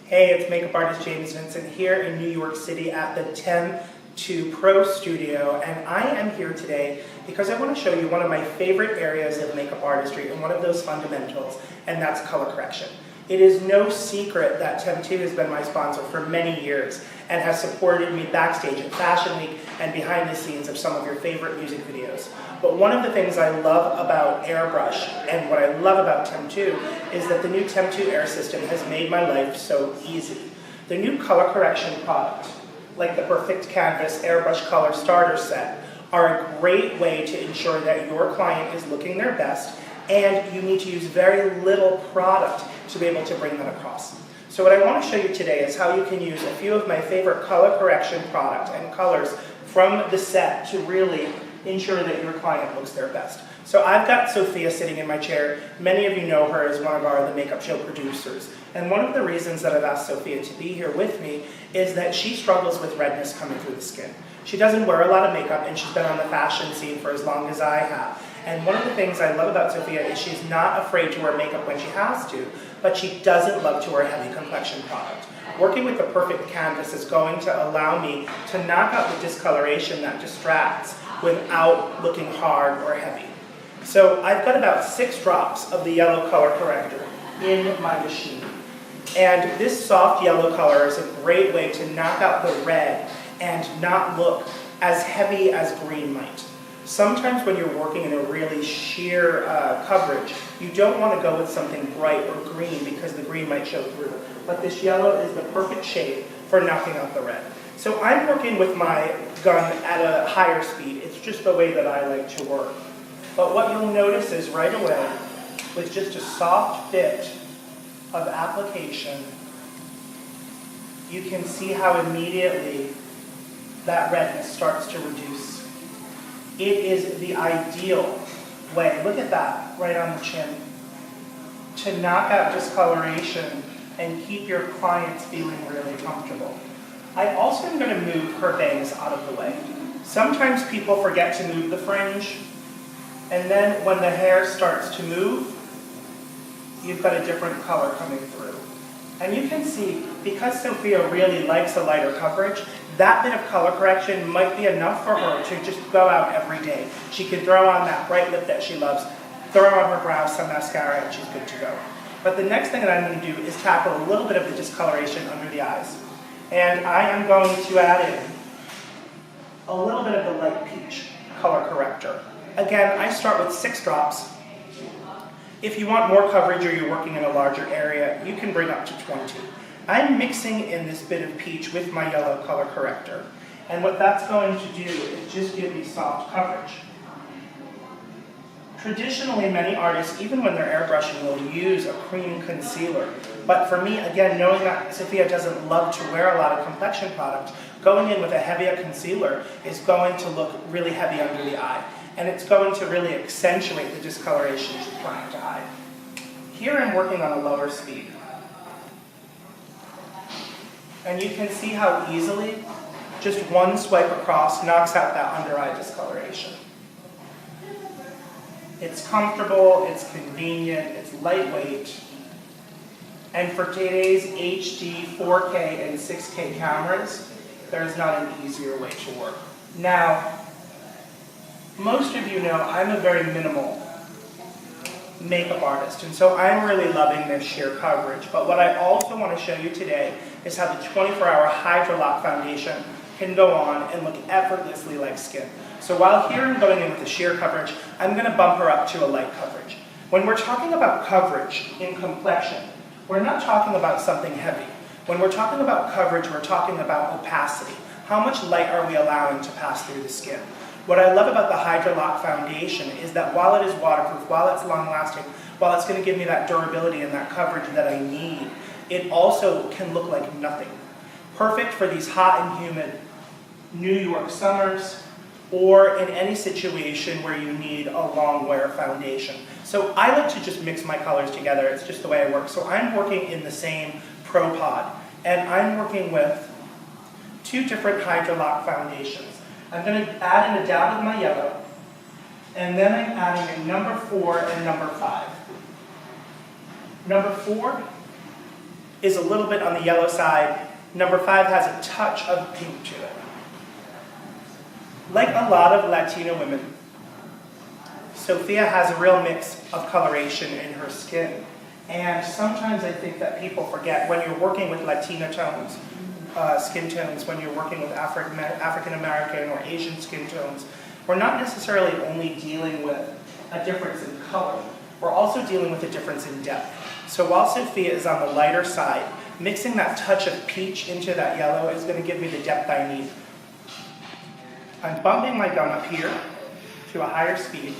Hey, it's makeup artist James Vincent here in New York City at the TEMPTU Pro Studio, and I am here today because I want to show you one of my favorite areas of makeup artistry and one of those fundamentals, and that's color correction. It is no secret that TEMPTU has been my sponsor for many years and has supported me backstage at Fashion Week and behind the scenes of some of your favorite music videos. But one of the things I love about airbrush and what I love about TEMPTU is that the new TEMPTU Air system has made my life so easy. The new color correction product, like the Perfect Canvas Airbrush Color Starter Set, are a great way to ensure that your client is looking their best, and you need to use very little product to be able to bring that across. So what I want to show you today is how you can use a few of my favorite color correction product and colors from the set to really ensure that your client looks their best. So I've got Sophia sitting in my chair. Many of you know her as one of the makeup show producers. And one of the reasons that I've asked Sophia to be here with me is that she struggles with redness coming through the skin. She doesn't wear a lot of makeup, and she's been on the fashion scene for as long as I have. And one of the things I love about Sophia is she's not afraid to wear makeup when she has to, but she doesn't love to wear heavy complexion product. Working with the Perfect Canvas is going to allow me to knock out the discoloration that distracts without looking hard or heavy. So I've got about 6 drops of the yellow color corrector in my machine. And this soft yellow color is a great way to knock out the red and not look as heavy as green might. Sometimes when you're working in a really sheer coverage, you don't want to go with something bright or green because the green might show through. But this yellow is the perfect shade for knocking out the red. So I'm working with my gun at a higher speed. It's just the way that I like to work. But what you'll notice is right away, with just a soft bit of application, you can see how immediately that redness starts to reduce. It is the ideal way, look at that, right on the chin, to knock out discoloration and keep your clients feeling really comfortable. I also am going to move her bangs out of the way. Sometimes people forget to move the fringe, and then when the hair starts to move, you've got a different color coming through. And you can see, because Sophia really likes a lighter coverage, that bit of color correction might be enough for her to just go out every day. She can throw on that bright lip that she loves, throw on her brows some mascara, and she's good to go. But the next thing that I'm going to do is tackle a little bit of the discoloration under the eyes. And I am going to add in a little bit of the light peach color corrector. Again, I start with 6 drops. If you want more coverage or you're working in a larger area, you can bring up to 20. I'm mixing in this bit of peach with my yellow color corrector. And what that's going to do is just give me soft coverage. Traditionally, many artists, even when they're airbrushing, will use a cream concealer. But for me, again, knowing that Sophia doesn't love to wear a lot of complexion product, going in with a heavier concealer is going to look really heavy under the eye. And it's going to really accentuate the discoloration she's trying to hide. Here I'm working on a lower speed. And you can see how easily just one swipe across knocks out that under eye discoloration. It's comfortable, it's convenient, it's lightweight. And for today's HD, 4K, and 6K cameras, there's not an easier way to work. Now, most of you know I'm a very minimal makeup artist, and so I'm really loving this sheer coverage. But what I also want to show you today is how the 24-hour Hydra Lock foundation can go on and look effortlessly like skin. So while here I'm going in with the sheer coverage, I'm going to bump her up to a light coverage. When we're talking about coverage in complexion, we're not talking about something heavy. When we're talking about coverage, we're talking about opacity. How much light are we allowing to pass through the skin? What I love about the Hydra Lock foundation is that while it is waterproof, while it's long-lasting, while it's going to give me that durability and that coverage that I need, it also can look like nothing. Perfect for these hot and humid New York summers, or in any situation where you need a long wear foundation. So I like to just mix my colors together. It's just the way I work. So I'm working in the same Pro Pod, and I'm working with 2 different Hydra Lock foundations. I'm going to add in a dab of my yellow, and then I'm adding in number 4 and number 5. Number 4 is a little bit on the yellow side. Number 5 has a touch of pink to it. Like a lot of Latina women, Sophia has a real mix of coloration in her skin. And sometimes I think that people forget when you're working with Latina tones, skin tones, when you're working with African American or Asian skin tones, we're not necessarily only dealing with a difference in color, we're also dealing with a difference in depth. So while Sophia is on the lighter side, mixing that touch of peach into that yellow is going to give me the depth I need. I'm bumping my gum up here to a higher speed,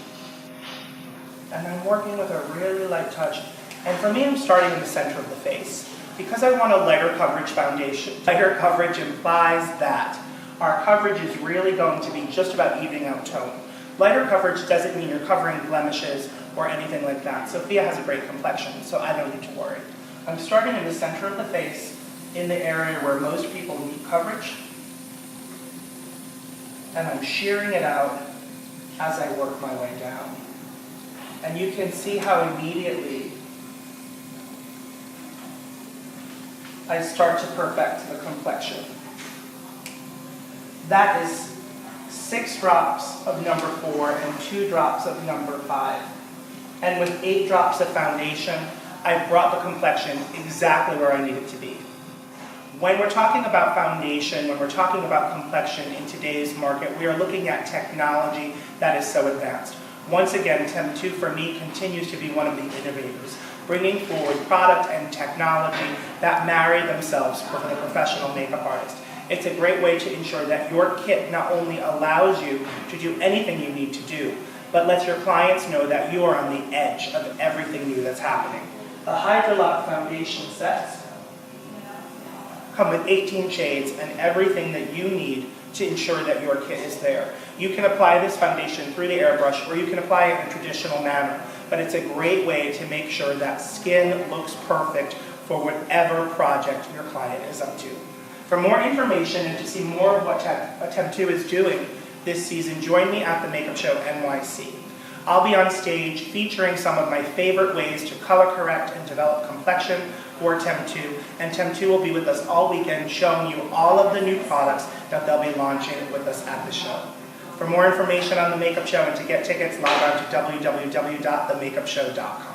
and I'm working with a really light touch. And for me, I'm starting in the center of the face, because I want a lighter coverage foundation. Lighter coverage implies that our coverage is really going to be just about evening out tone. Lighter coverage doesn't mean you're covering blemishes or anything like that. Sophia has a great complexion, so I don't need to worry. I'm starting in the center of the face, in the area where most people need coverage, and I'm shearing it out as I work my way down. And you can see how immediately I start to perfect the complexion. That is 6 drops of number 4 and 2 drops of number 5. And with 8 drops of foundation, I've brought the complexion exactly where I need it to be. When we're talking about foundation, when we're talking about complexion in today's market, we are looking at technology that is so advanced. Once again, TEMPTU for me continues to be one of the innovators, bringing forward product and technology that marry themselves for the professional makeup artist. It's a great way to ensure that your kit not only allows you to do anything you need to do, but lets your clients know that you are on the edge of everything new that's happening. The Hydrolock foundation sets come with 18 shades and everything that you need to ensure that your kit is there. You can apply this foundation through the airbrush, or you can apply it in a traditional manner, but it's a great way to make sure that skin looks perfect for whatever project your client is up to. For more information and to see more of what TEMPTU is doing this season, join me at the Makeup Show NYC. I'll be on stage featuring some of my favorite ways to color correct and develop complexion for TEMPTU, and TEMPTU will be with us all weekend showing you all of the new products that they'll be launching with us at the show. For more information on the Makeup Show and to get tickets, log on to www.themakeupshow.com.